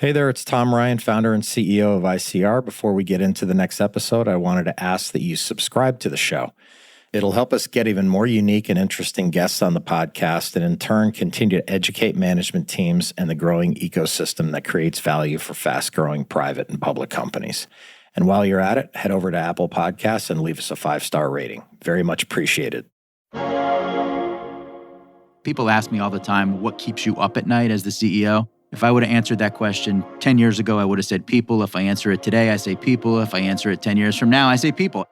Hey there, it's Tom Ryan, founder and CEO of ICR. Before we get into the next episode, I wanted to ask that you subscribe to the show. It'll help us get even more unique and interesting guests on the podcast and in turn continue to educate management teams and the growing ecosystem that creates value for fast-growing private and public companies. And while you're at it, head over to Apple Podcasts and leave us a 5-star rating. Very much appreciated. People ask me all the time, what keeps you up at night as the CEO? If I would have answered that question 10 years ago, I would have said people. If I answer it today, I say people. If I answer it 10 years from now, I say people.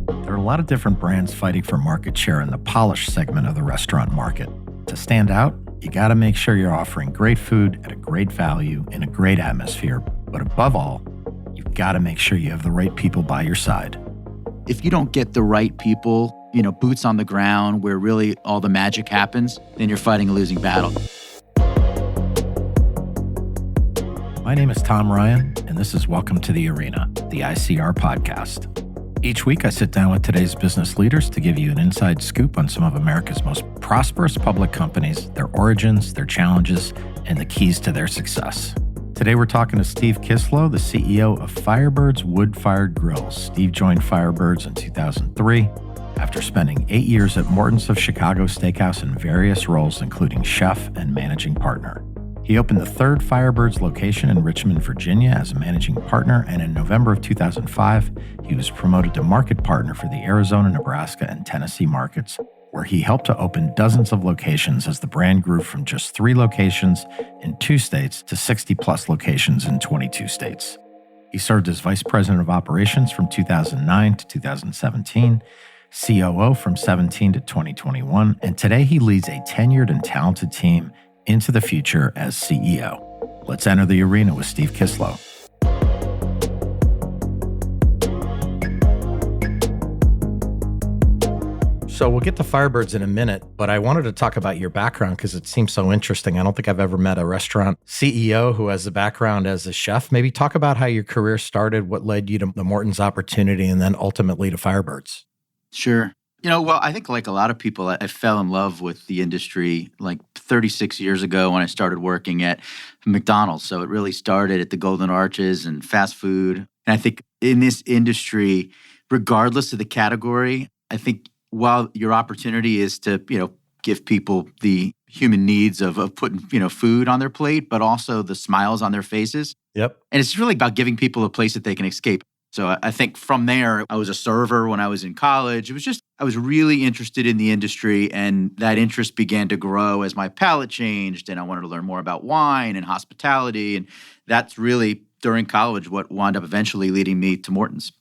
There are a lot of different brands fighting for market share in the polished segment of the restaurant market. To stand out, you got to make sure you're offering great food at a great value in a great atmosphere. But above all, you've got to make sure you have the right people by your side. If you don't get the right people, boots on the ground where really all the magic happens, then you're fighting a losing battle. My name is Tom Ryan, and this is Welcome to the Arena, the ICR podcast. Each week, I sit down with today's business leaders to give you an inside scoop on some of America's most prosperous public companies, their origins, their challenges, and the keys to their success. Today, we're talking to Steve Kislow, the CEO of Firebirds Wood-Fired Grills. Steve joined Firebirds in 2003 after spending 8 years at Morton's of Chicago Steakhouse in various roles, including chef and managing partner. He opened the third Firebirds location in Richmond, Virginia as a managing partner, and in November of 2005, he was promoted to market partner for the Arizona, Nebraska, and Tennessee markets, where he helped to open dozens of locations as the brand grew from just 3 locations in 2 states to 60-plus locations in 22 states. He served as vice president of operations from 2009 to 2017, COO from 17 to 2021, and today he leads a tenured and talented team into the future as CEO. Let's enter the arena with Steve Kislow. So we'll get to Firebirds in a minute, but I wanted to talk about your background because it seems so interesting. I don't think I've ever met a restaurant CEO who has a background as a chef. Maybe talk about how your career started, what led you to the Morton's opportunity, and then ultimately to Firebirds. Sure. Well, I think like a lot of people, I fell in love with the industry like 36 years ago when I started working at McDonald's. So it really started at the Golden Arches and fast food. And I think in this industry, regardless of the category, I think while your opportunity is to, give people the human needs of putting, food on their plate, but also the smiles on their faces. Yep. And it's really about giving people a place that they can escape. So I think from there, I was a server when I was in college. It was just, I was really interested in the industry, and that interest began to grow as my palate changed, and I wanted to learn more about wine and hospitality. And that's really, during college, what wound up eventually leading me to Morton's.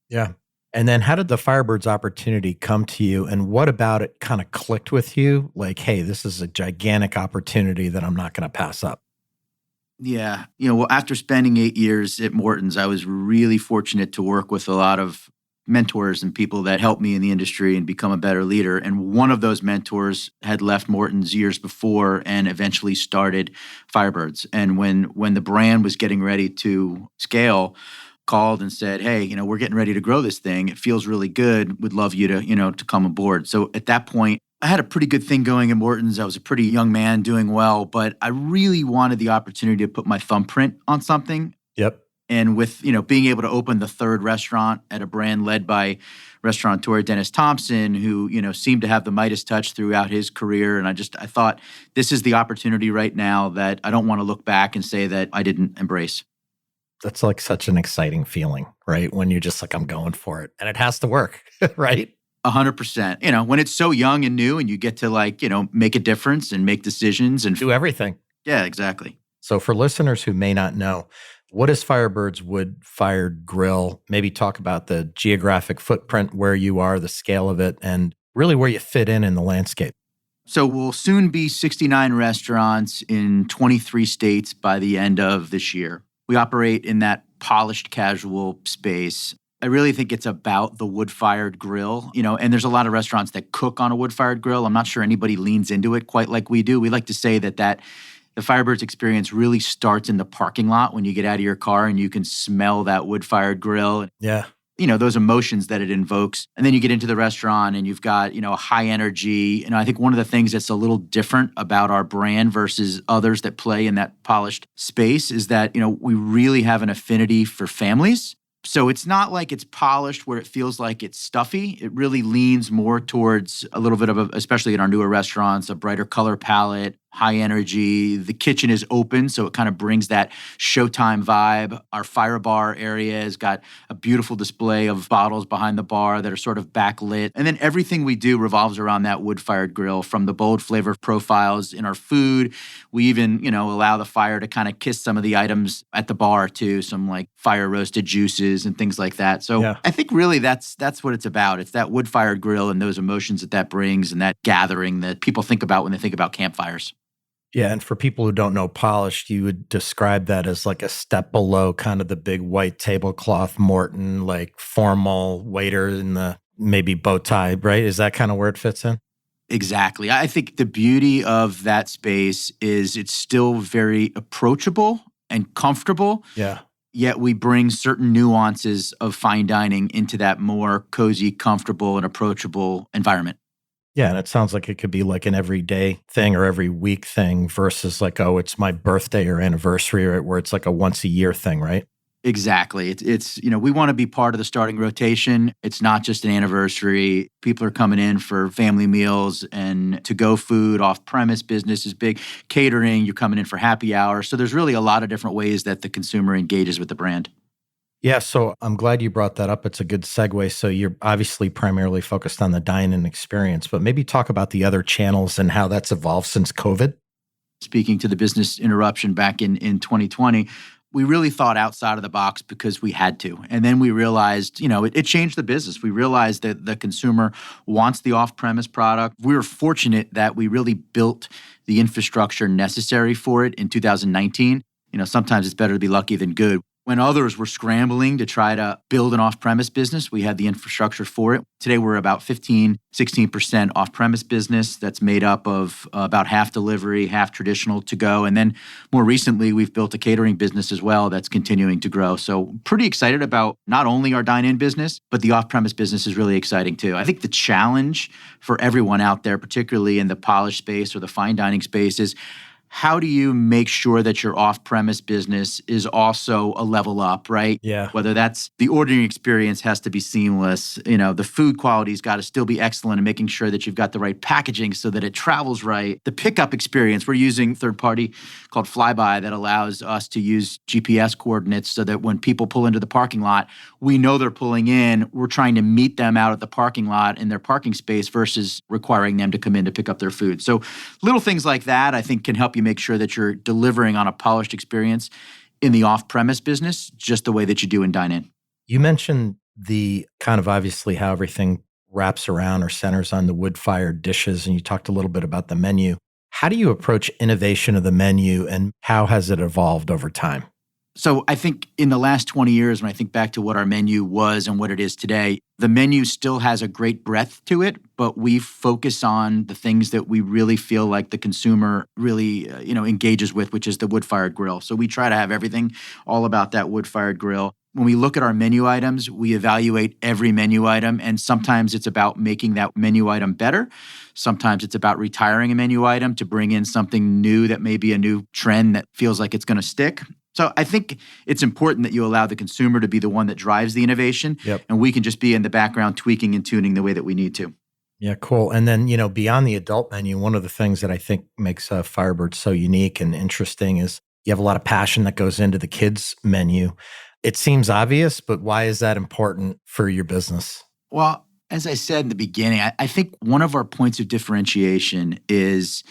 Yeah. And then how did the Firebirds opportunity come to you, and what about it kind of clicked with you? Like, hey, this is a gigantic opportunity that I'm not going to pass up. Yeah. Well, after spending 8 years at Morton's, I was really fortunate to work with a lot of mentors and people that helped me in the industry and become a better leader. And one of those mentors had left Morton's years before and eventually started Firebirds. And when the brand was getting ready to scale, called and said, hey, we're getting ready to grow this thing. It feels really good. Would love you to come aboard. So at that point, I had a pretty good thing going at Morton's. I was a pretty young man doing well, but I really wanted the opportunity to put my thumbprint on something. Yep. And with, being able to open the third restaurant at a brand led by restaurateur Dennis Thompson, who, seemed to have the Midas touch throughout his career. And I thought this is the opportunity right now that I don't want to look back and say that I didn't embrace. That's like such an exciting feeling, right? When you're just like, I'm going for it. And it has to work, right? 100%. When it's so young and new and you get to make a difference and make decisions and do everything. Yeah, exactly. So for listeners who may not know, what is Firebirds Wood-Fired Grill? Maybe talk about the geographic footprint, where you are, the scale of it, and really where you fit in the landscape. So we'll soon be 69 restaurants in 23 states by the end of this year. We operate in that polished casual space. I really think it's about the wood-fired grill, and there's a lot of restaurants that cook on a wood-fired grill. I'm not sure anybody leans into it quite like we do. We like to say that the Firebirds experience really starts in the parking lot when you get out of your car and you can smell that wood-fired grill. Yeah. those emotions that it invokes. And then you get into the restaurant and you've got, a high energy. I think one of the things that's a little different about our brand versus others that play in that polished space is that, we really have an affinity for families. So it's not like it's polished where it feels like it's stuffy. It really leans more towards a little bit of, especially in our newer restaurants, a brighter color palette, high energy. The kitchen is open, so it kind of brings that Showtime vibe. Our fire bar area has got a beautiful display of bottles behind the bar that are sort of backlit. And then everything we do revolves around that wood-fired grill, from the bold flavor profiles in our food. We even, allow the fire to kind of kiss some of the items at the bar too, some like fire roasted juices and things like that. So yeah. I think really that's what it's about. It's that wood-fired grill and those emotions that brings and that gathering that people think about when they think about campfires. Yeah, and for people who don't know polished, you would describe that as like a step below kind of the big white tablecloth Morton, like formal waiter in the maybe bow tie, right? Is that kind of where it fits in? Exactly. I think the beauty of that space is it's still very approachable and comfortable. Yeah. Yet we bring certain nuances of fine dining into that more cozy, comfortable, and approachable environment. Yeah, and it sounds like it could be like an everyday thing or every week thing versus like, oh, it's my birthday or anniversary, right? Where it's like a once a year thing, right? Exactly. It's we want to be part of the starting rotation. It's not just an anniversary. People are coming in for family meals and to-go food. Off-premise business is big. Catering, you're coming in for happy hour. So there's really a lot of different ways that the consumer engages with the brand. Yeah, so I'm glad you brought that up. It's a good segue. So you're obviously primarily focused on the dine-in experience, but maybe talk about the other channels and how that's evolved since COVID. Speaking to the business interruption back in 2020, we really thought outside of the box because we had to. And then we realized, it changed the business. We realized that the consumer wants the off-premise product. We were fortunate that we really built the infrastructure necessary for it in 2019. Sometimes it's better to be lucky than good. When others were scrambling to try to build an off-premise business, we had the infrastructure for it. Today, we're about 16% off-premise business that's made up of about half delivery, half traditional to-go. And then more recently, we've built a catering business as well that's continuing to grow. So pretty excited about not only our dine-in business, but the off-premise business is really exciting too. I think the challenge for everyone out there, particularly in the polished space or the fine dining space, is how do you make sure that your off-premise business is also a level up, right? Yeah. Whether that's the ordering experience has to be seamless. The food quality's got to still be excellent and making sure that you've got the right packaging so that it travels right. The pickup experience, we're using third party called Flyby that allows us to use GPS coordinates so that when people pull into the parking lot, we know they're pulling in. We're trying to meet them out at the parking lot in their parking space versus requiring them to come in to pick up their food. So little things like that, I think, can help you make sure that you're delivering on a polished experience in the off-premise business, just the way that you do in dine-in. You mentioned the kind of obviously how everything wraps around or centers on the wood-fired dishes, and you talked a little bit about the menu. How do you approach innovation of the menu, and how has it evolved over time? So I think in the last 20 years, when I think back to what our menu was and what it is today, the menu still has a great breadth to it, but we focus on the things that we really feel like the consumer really, engages with, which is the wood-fired grill. So we try to have everything all about that wood-fired grill. When we look at our menu items, we evaluate every menu item, and sometimes it's about making that menu item better. Sometimes it's about retiring a menu item to bring in something new that may be a new trend that feels like it's going to stick. So I think it's important that you allow the consumer to be the one that drives the innovation, and we can just be in the background tweaking and tuning the way that we need to. Yeah, cool. And then, beyond the adult menu, one of the things that I think makes Firebirds so unique and interesting is you have a lot of passion that goes into the kids menu. It seems obvious, but why is that important for your business? Well, as I said in the beginning, I think one of our points of differentiation is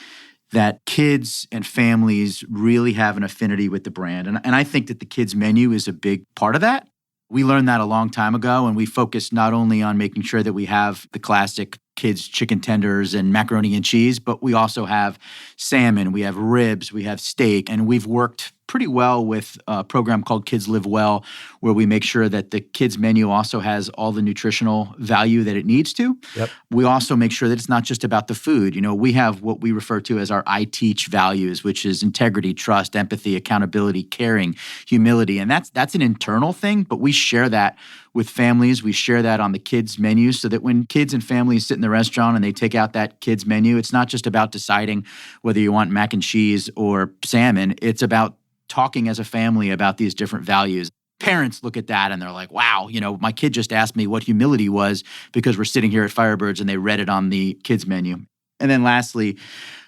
that kids and families really have an affinity with the brand. And I think that the kids menu is a big part of that. We learned that a long time ago, and we focused not only on making sure that we have the classic kids chicken tenders and macaroni and cheese, but we also have salmon, we have ribs, we have steak, and we've worked pretty well with a program called Kids Live Well, where we make sure that the kids menu also has all the nutritional value that it needs to. Yep. We also make sure that it's not just about the food. We have what we refer to as our I Teach values, which is integrity, trust, empathy, accountability, caring, humility. And that's an internal thing, but we share that with families. We share that on the kids menu so that when kids and families sit in the restaurant and they take out that kids menu, it's not just about deciding whether you want mac and cheese or salmon. It's about talking as a family about these different values. Parents look at that and they're like, wow, my kid just asked me what humility was because we're sitting here at Firebirds and they read it on the kids menu. And then lastly,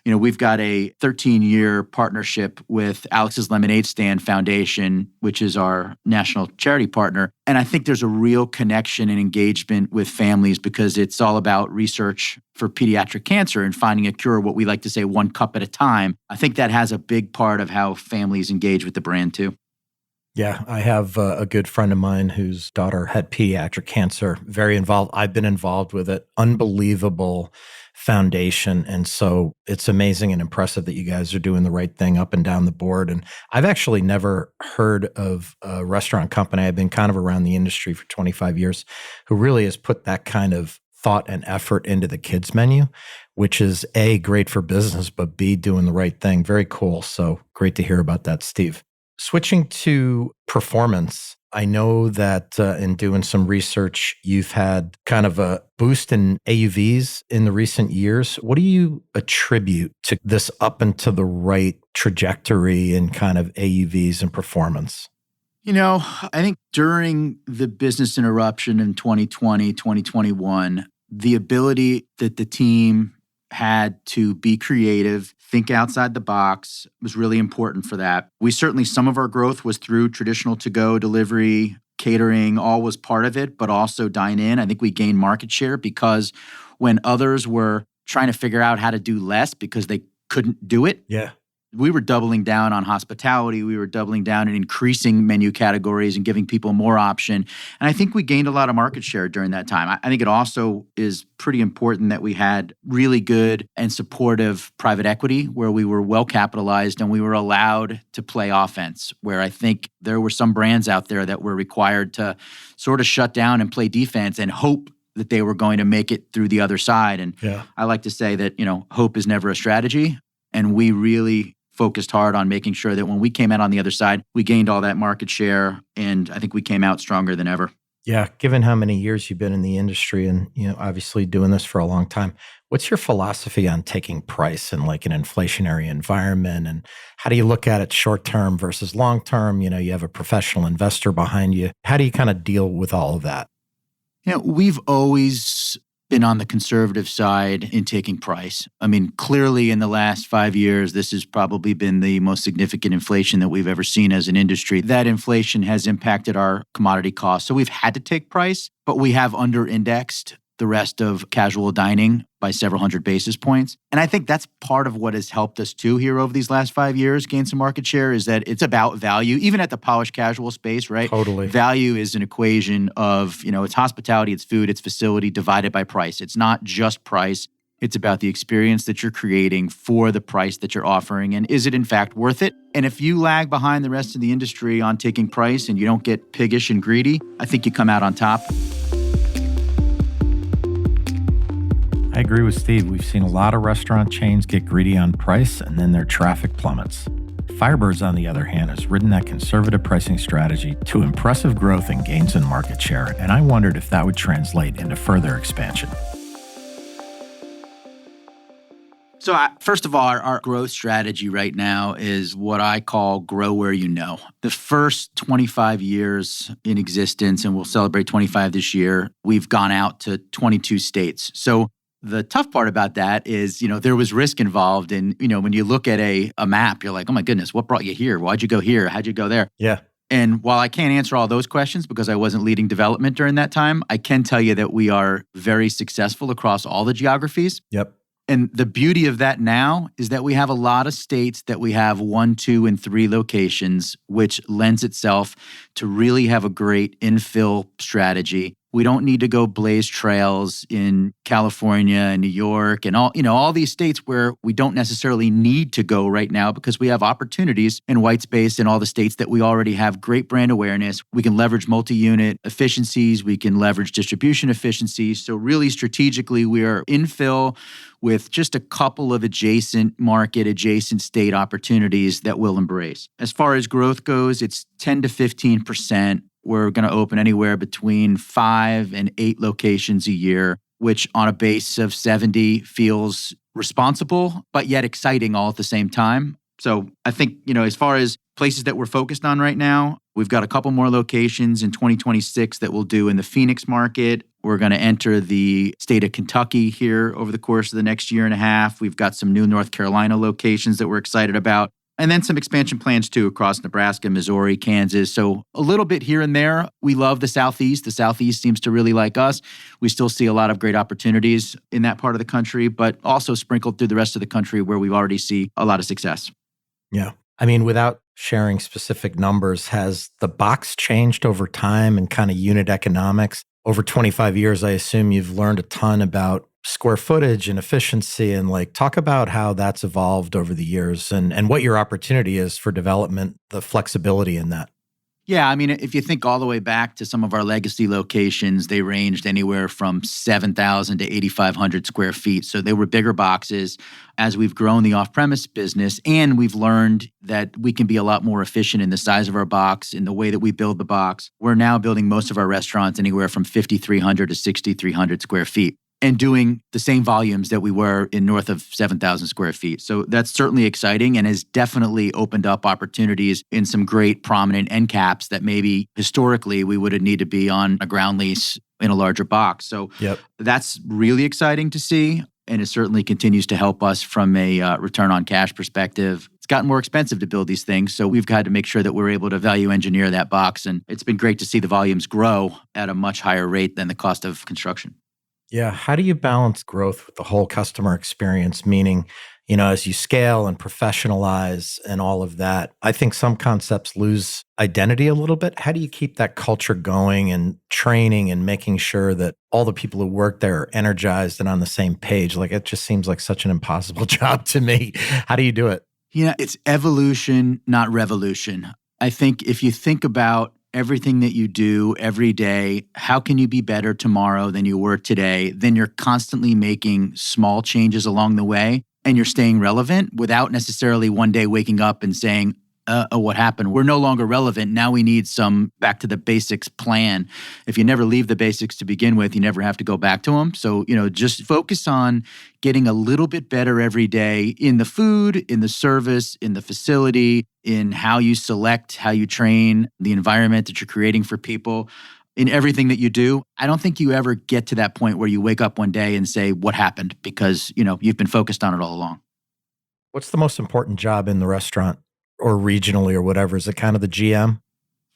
we've got a 13-year partnership with Alex's Lemonade Stand Foundation, which is our national charity partner. And I think there's a real connection and engagement with families because it's all about research for pediatric cancer and finding a cure, what we like to say, one cup at a time. I think that has a big part of how families engage with the brand too. Yeah, I have a good friend of mine whose daughter had pediatric cancer, very involved. I've been involved with it. Unbelievable foundation. And so it's amazing and impressive that you guys are doing the right thing up and down the board. And I've actually never heard of a restaurant company. I've been kind of around the industry for 25 years who really has put that kind of thought and effort into the kids menu, which is A, great for business, but B, doing the right thing. Very cool. So great to hear about that, Steve. Switching to performance, I know that in doing some research, you've had kind of a boost in AUVs in the recent years. What do you attribute to this up and to the right trajectory in kind of AUVs and performance? I think during the business interruption in 2020, 2021, the ability that the team had to be creative, think outside the box was really important for that. Some of our growth was through traditional to-go delivery, catering, all was part of it, but also dine in. I think we gained market share because when others were trying to figure out how to do less because they couldn't do it, we were doubling down on hospitality. We were doubling down and increasing menu categories and giving people more option. And I think we gained a lot of market share during that time. I think it also is pretty important that we had really good and supportive private equity where we were well capitalized and we were allowed to play offense, where I think there were some brands out there that were required to sort of shut down and play defense and hope that they were going to make it through the other side. And I like to say that, hope is never a strategy. And we really focused hard on making sure that when we came out on the other side, we gained all that market share. And I think we came out stronger than ever. Yeah. Given how many years you've been in the industry and, obviously doing this for a long time, what's your philosophy on taking price in like an inflationary environment? And how do you look at it short-term versus long-term? You have a professional investor behind you. How do you kind of deal with all of that? We've always been on the conservative side in taking price. I mean, clearly in the last 5 years, this has probably been the most significant inflation that we've ever seen as an industry. That inflation has impacted our commodity costs. So we've had to take price, but we have under-indexed the rest of casual dining by several hundred basis points. And I think that's part of what has helped us too here over these last 5 years, gain some market share, is that it's about value, even at the polished casual space, right? Totally. Value is an equation of, it's hospitality, it's food, it's facility divided by price. It's not just price. It's about the experience that you're creating for the price that you're offering. And is it in fact worth it? And if you lag behind the rest of the industry on taking price and you don't get piggish and greedy, I think you come out on top. I agree with Steve. We've seen a lot of restaurant chains get greedy on price and then their traffic plummets. Firebirds, on the other hand, has ridden that conservative pricing strategy to impressive growth and gains in market share, and I wondered if that would translate into further expansion. So first of all, our growth strategy right now is what I call grow where you know. The first 25 years in existence, and we'll celebrate 25 this year, we've gone out to 22 states. So the tough part about that is, there was risk involved. And, when you look at a map, you're like, oh my goodness, what brought you here? Why'd you go here? How'd you go there? Yeah. And while I can't answer all those questions because I wasn't leading development during that time, I can tell you that we are very successful across all the geographies. Yep. And the beauty of that now is that we have a lot of states that we have 1, 2, and 3 locations, which lends itself to really have a great infill strategy. We don't need to go blaze trails in California and New York and all these states where we don't necessarily need to go right now because we have opportunities in white space in all the states that we already have great brand awareness. We can leverage multi-unit efficiencies. We can leverage distribution efficiencies. So really strategically, we are infill with just a couple of adjacent state opportunities that we'll embrace. As far as growth goes, it's 10 to 15%. We're going to open anywhere between 5 and 8 locations a year, which on a base of 70 feels responsible, but yet exciting all at the same time. So I think, as far as places that we're focused on right now, we've got a couple more locations in 2026 that we'll do in the Phoenix market. We're going to enter the state of Kentucky here over the course of the next year and a half. We've got some new North Carolina locations that we're excited about. And then some expansion plans too across Nebraska, Missouri, Kansas. So a little bit here and there. We love the Southeast. The Southeast seems to really like us. We still see a lot of great opportunities in that part of the country, but also sprinkled through the rest of the country where we already see a lot of success. Yeah. I mean, without sharing specific numbers, has the box changed over time and kind of unit economics? Over 25 years, I assume you've learned a ton about square footage and efficiency, and talk about how that's evolved over the years and what your opportunity is for development, the flexibility in that. Yeah, I mean, if you think all the way back to some of our legacy locations, they ranged anywhere from 7,000 to 8,500 square feet. So they were bigger boxes. As we've grown the off-premise business, and we've learned that we can be a lot more efficient in the size of our box, in the way that we build the box, we're now building most of our restaurants anywhere from 5,300 to 6,300 square feet, and doing the same volumes that we were in north of 7,000 square feet. So that's certainly exciting and has definitely opened up opportunities in some great prominent end caps that maybe historically we would have needed to be on a ground lease in a larger box. So That's really exciting to see. And it certainly continues to help us from a return on cash perspective. It's gotten more expensive to build these things, so we've got to make sure that we're able to value engineer that box. And it's been great to see the volumes grow at a much higher rate than the cost of construction. Yeah. How do you balance growth with the whole customer experience? Meaning, as you scale and professionalize and all of that, I think some concepts lose identity a little bit. How do you keep that culture going and training and making sure that all the people who work there are energized and on the same page? It just seems like such an impossible job to me. How do you do it? It's evolution, not revolution. I think if you think about everything that you do every day, how can you be better tomorrow than you were today? Then you're constantly making small changes along the way, and you're staying relevant without necessarily one day waking up and saying, what happened? We're no longer relevant. Now we need some back to the basics plan. If you never leave the basics to begin with, you never have to go back to them. So, just focus on getting a little bit better every day in the food, in the service, in the facility, in how you select, how you train, the environment that you're creating for people, in everything that you do. I don't think you ever get to that point where you wake up one day and say, what happened? Because, you've been focused on it all along. What's the most important job in the restaurant or regionally or whatever? Is it kind of the GM?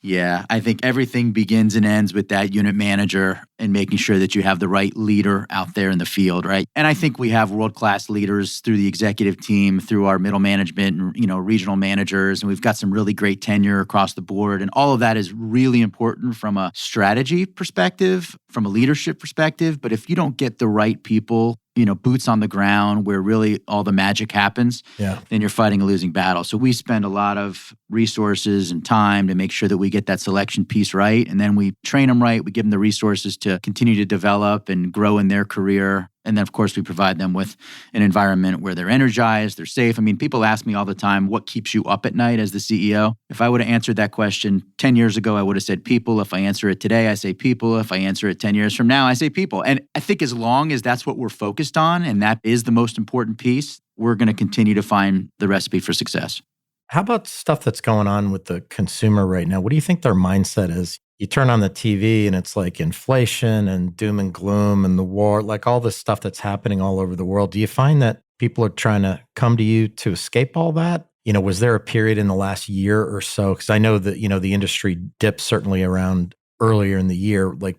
Yeah, I think everything begins and ends with that unit manager and making sure that you have the right leader out there in the field, right? And I think we have world-class leaders through the executive team, through our middle management and, regional managers, and we've got some really great tenure across the board. And all of that is really important from a strategy perspective, from a leadership perspective. But if you don't get the right people, boots on the ground where really all the magic happens, then you're fighting a losing battle. So we spend a lot of resources and time to make sure that we get that selection piece right. And then we train them right. We give them the resources to continue to develop and grow in their career. And then, of course, we provide them with an environment where they're energized, they're safe. I mean, people ask me all the time, what keeps you up at night as the CEO? If I would have answered that question 10 years ago, I would have said people. If I answer it today, I say people. If I answer it 10 years from now, I say people. And I think as long as that's what we're focused on, and that is the most important piece, we're going to continue to find the recipe for success. How about stuff that's going on with the consumer right now? What do you think their mindset is? You turn on the TV and it's like inflation and doom and gloom and the war, like all this stuff that's happening all over the world. Do you find that people are trying to come to you to escape all that? Was there a period in the last year or so? Because I know that, the industry dipped certainly around earlier in the year. What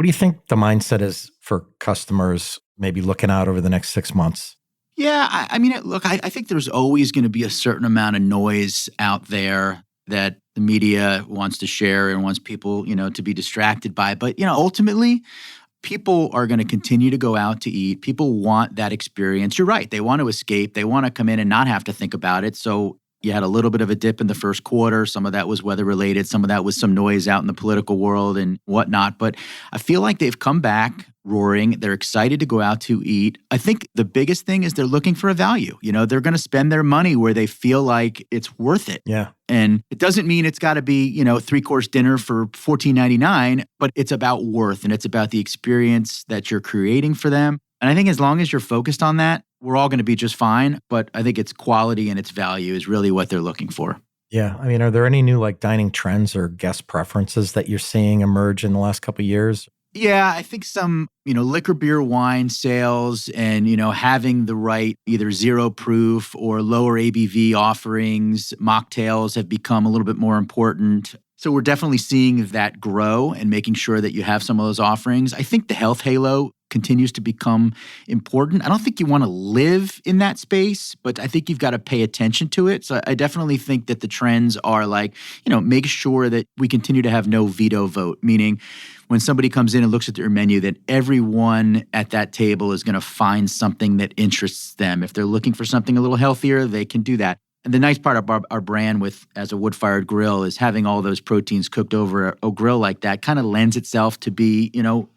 do you think the mindset is for customers maybe looking out over the next 6 months? Yeah, I think there's always going to be a certain amount of noise out there that the media wants to share and wants people, to be distracted by. But, ultimately, people are going to continue to go out to eat. People want that experience. You're right. They want to escape. They want to come in and not have to think about it. So you had a little bit of a dip in the first quarter. Some of that was weather related. Some of that was some noise out in the political world and whatnot. But I feel like they've come back roaring. They're excited to go out to eat. I think the biggest thing is they're looking for a value. They're going to spend their money where they feel like it's worth it. Yeah. And it doesn't mean it's got to be, three-course dinner for $14.99, but it's about worth and it's about the experience that you're creating for them. And I think as long as you're focused on that, we're all going to be just fine. But I think it's quality and its value is really what they're looking for. Yeah. I mean, are there any new dining trends or guest preferences that you're seeing emerge in the last couple of years? Yeah, I think some, liquor, beer, wine sales and, having the right either zero proof or lower ABV offerings, mocktails have become a little bit more important. So we're definitely seeing that grow and making sure that you have some of those offerings. I think the health halo continues to become important. I don't think you want to live in that space, but I think you've got to pay attention to it. So I definitely think that the trends are make sure that we continue to have no veto vote, meaning when somebody comes in and looks at your menu, that everyone at that table is going to find something that interests them. If they're looking for something a little healthier, they can do that. And the nice part of our brand as a wood-fired grill is having all those proteins cooked over a grill like that kind of lends itself to be,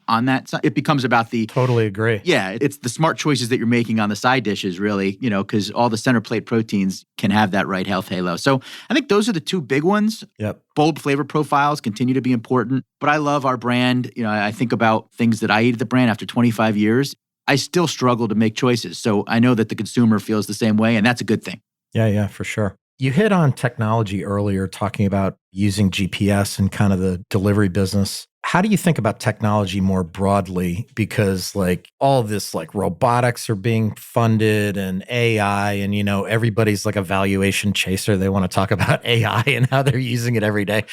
on that side. It becomes about the... Totally agree. Yeah, it's the smart choices that you're making on the side dishes, really, because all the center plate proteins can have that right health halo. So I think those are the two big ones. Yep. Bold flavor profiles continue to be important. But I love our brand. I think about things that I eat at the brand after 25 years. I still struggle to make choices. So I know that the consumer feels the same way, and that's a good thing. Yeah, for sure. You hit on technology earlier, talking about using GPS and kind of the delivery business. How do you think about technology more broadly? Because all this robotics are being funded and AI and, everybody's a valuation chaser. They want to talk about AI and how they're using it every day.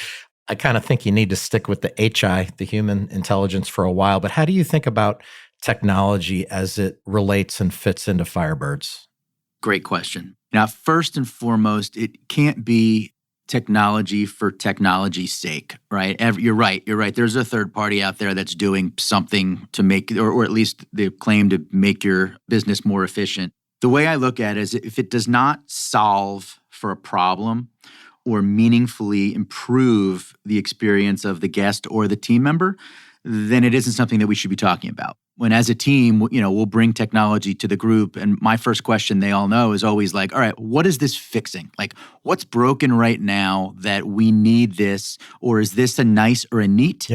I kind of think you need to stick with the HI, the human intelligence, for a while. But how do you think about technology as it relates and fits into Firebirds? Great question. Now, first and foremost, it can't be technology for technology's sake, right? You're right. There's a third party out there that's doing something to make, or at least they claim to make your business more efficient. The way I look at it is if it does not solve for a problem or meaningfully improve the experience of the guest or the team member, then it isn't something that we should be talking about. When as a team, we'll bring technology to the group. And my first question, they all know, is always all right, what is this fixing? What's broken right now that we need this? Or is this a nice or a neat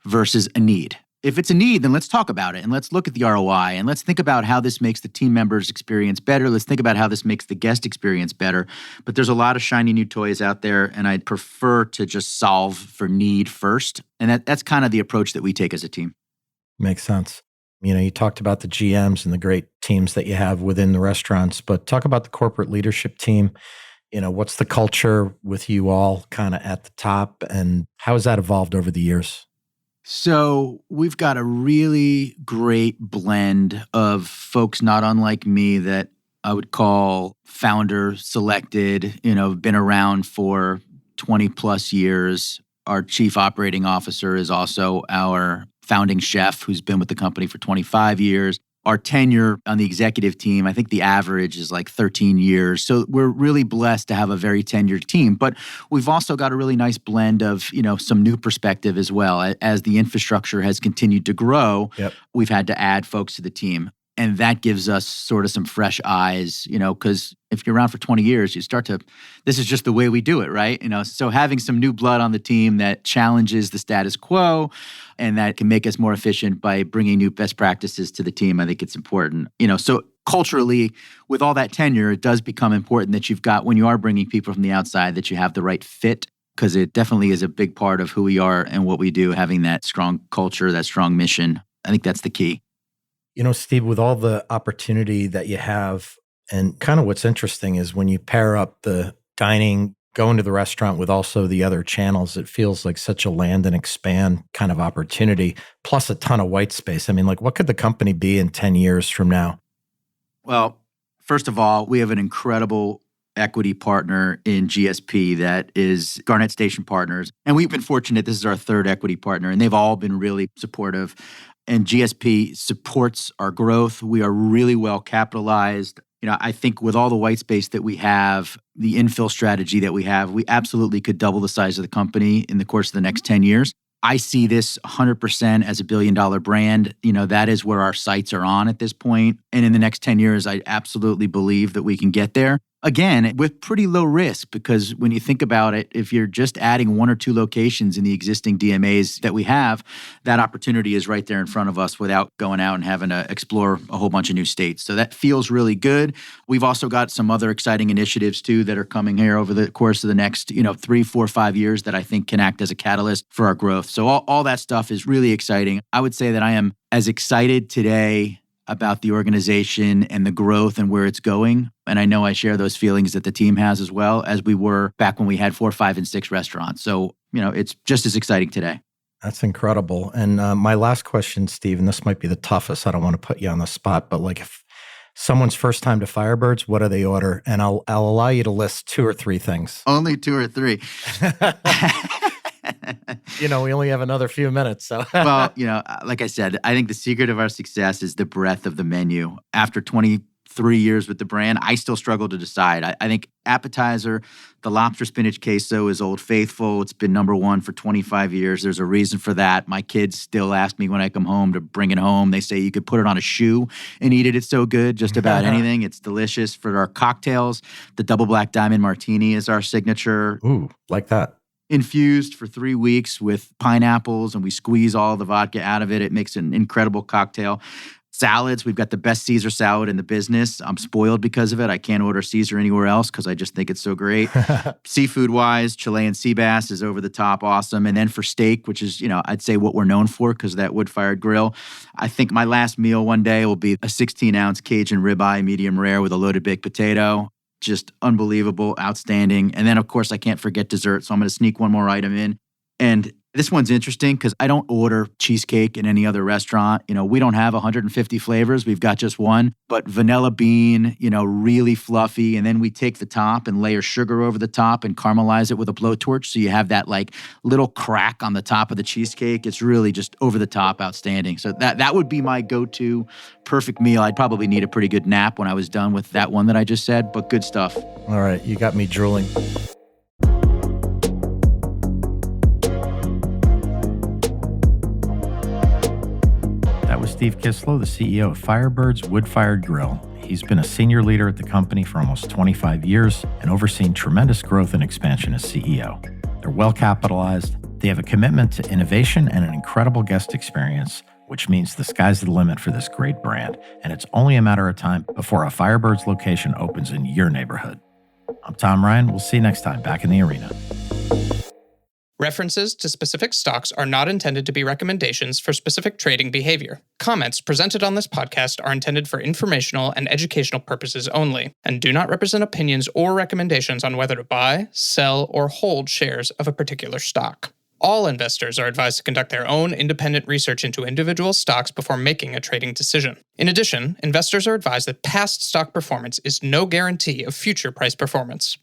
versus a need? If it's a need, then let's talk about it and let's look at the ROI and let's think about how this makes the team members' experience better. Let's think about how this makes the guest experience better. But there's a lot of shiny new toys out there, and I'd prefer to just solve for need first. And that's kind of the approach that we take as a team. Makes sense. You talked about the GMs and the great teams that you have within the restaurants, but talk about the corporate leadership team. What's the culture with you all kind of at the top, and how has that evolved over the years? So we've got a really great blend of folks not unlike me that I would call founder selected, been around for 20 plus years. Our chief operating officer is also our founding chef who's been with the company for 25 years. Our tenure on the executive team, I think the average is 13 years. So we're really blessed to have a very tenured team. But we've also got a really nice blend of, some new perspective as well. As the infrastructure has continued to grow, we've had to add folks to the team. And that gives us sort of some fresh eyes, because if you're around for 20 years, you start to, this is just the way we do it, right? So having some new blood on the team that challenges the status quo and that can make us more efficient by bringing new best practices to the team, I think it's important. So culturally, with all that tenure, it does become important that you've got, when you are bringing people from the outside, that you have the right fit, because it definitely is a big part of who we are and what we do, having that strong culture, that strong mission. I think that's the key. Steve, with all the opportunity that you have, and kind of what's interesting is when you pair up the dining, going to the restaurant with also the other channels, it feels like such a land and expand kind of opportunity, plus a ton of white space. I mean, what could the company be in 10 years from now? Well, first of all, we have an incredible equity partner in GSP that is Garnett Station Partners. And we've been fortunate. This is our third equity partner, and they've all been really supportive. And GSP supports our growth. We are really well capitalized. I think with all the white space that we have, the infill strategy that we have, we absolutely could double the size of the company in the course of the next 10 years. I see this 100% as a billion-dollar brand. That is where our sights are on at this point. And in the next 10 years, I absolutely believe that we can get there. Again, with pretty low risk, because when you think about it, if you're just adding 1 or 2 locations in the existing DMAs that we have, that opportunity is right there in front of us without going out and having to explore a whole bunch of new states. So that feels really good. We've also got some other exciting initiatives too that are coming here over the course of the next, 3, 4, 5 years that I think can act as a catalyst for our growth. So all that stuff is really exciting. I would say that I am as excited today about the organization and the growth and where it's going. And I know I share those feelings that the team has as well as we were back when we had 4, 5, and 6 restaurants. So, it's just as exciting today. That's incredible. And my last question, Steve, and this might be the toughest. I don't want to put you on the spot, but if someone's first time to Firebirds, what do they order? And I'll allow you to list 2 or 3 things. Only 2 or 3. We only have another few minutes. So, well, like I said, I think the secret of our success is the breadth of the menu. After 23 years with the brand, I still struggle to decide. I think appetizer, the lobster spinach queso is Old Faithful. It's been number 1 for 25 years. There's a reason for that. My kids still ask me when I come home to bring it home. They say you could put it on a shoe and eat it. It's so good, just about anything. It's delicious. For our cocktails, the Double Black Diamond Martini is our signature. Ooh, like that. Infused for 3 weeks with pineapples, and we squeeze all the vodka out of it. It makes an incredible cocktail. Salads, we've got the best Caesar salad in the business. I'm spoiled because of it. I can't order Caesar anywhere else because I just think it's so great. Seafood-wise, Chilean sea bass is over the top awesome. And then for steak, which is, I'd say what we're known for because of that wood-fired grill, I think my last meal one day will be a 16-ounce Cajun ribeye, medium rare with a loaded baked potato. Just unbelievable, outstanding. And then, of course, I can't forget dessert. So I'm going to sneak one more item in. And this one's interesting because I don't order cheesecake in any other restaurant. We don't have 150 flavors. We've got just one. But vanilla bean, really fluffy. And then we take the top and layer sugar over the top and caramelize it with a blowtorch. So you have that little crack on the top of the cheesecake. It's really just over the top, outstanding. So that would be my go-to perfect meal. I'd probably need a pretty good nap when I was done with that one that I just said, but good stuff. All right. You got me drooling. That was Steve Kislow, the CEO of Firebirds Wood-Fired Grill. He's been a senior leader at the company for almost 25 years and overseen tremendous growth and expansion as CEO. They're well capitalized. They have a commitment to innovation and an incredible guest experience, which means the sky's the limit for this great brand. And it's only a matter of time before a Firebirds location opens in your neighborhood. I'm Tom Ryan. We'll see you next time back in the arena. References to specific stocks are not intended to be recommendations for specific trading behavior. Comments presented on this podcast are intended for informational and educational purposes only, and do not represent opinions or recommendations on whether to buy, sell, or hold shares of a particular stock. All investors are advised to conduct their own independent research into individual stocks before making a trading decision. In addition, investors are advised that past stock performance is no guarantee of future price performance.